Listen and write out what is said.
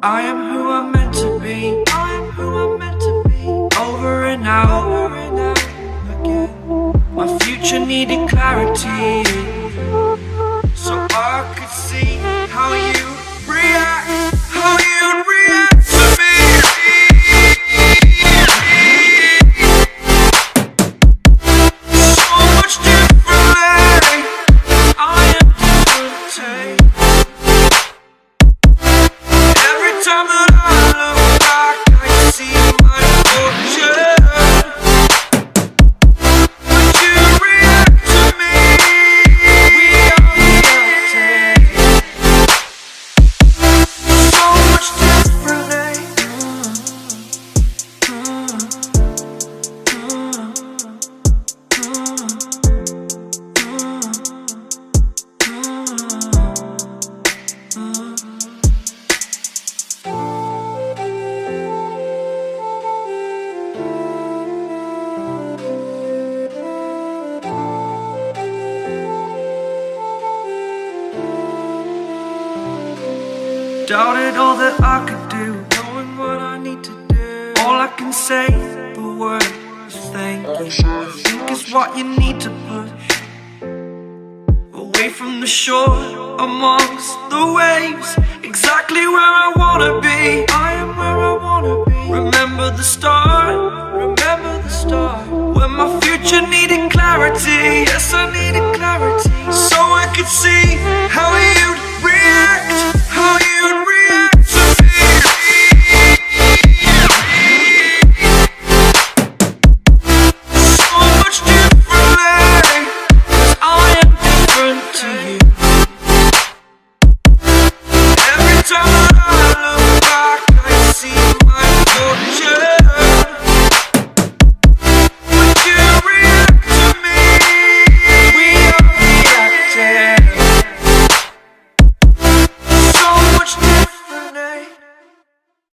I am who I'm meant to be. I am who I'm meant to be. Over and out again. My future needed clarity, so I could see how you react, how you'd react to me. So much differently, I am different. Every time that I look back, I see my fortune. Doubted all that I could do, knowing what I need to do. All I can say, the word is thank you. I think is what you need to push away from the shore, amongst the waves, exactly where I wanna be.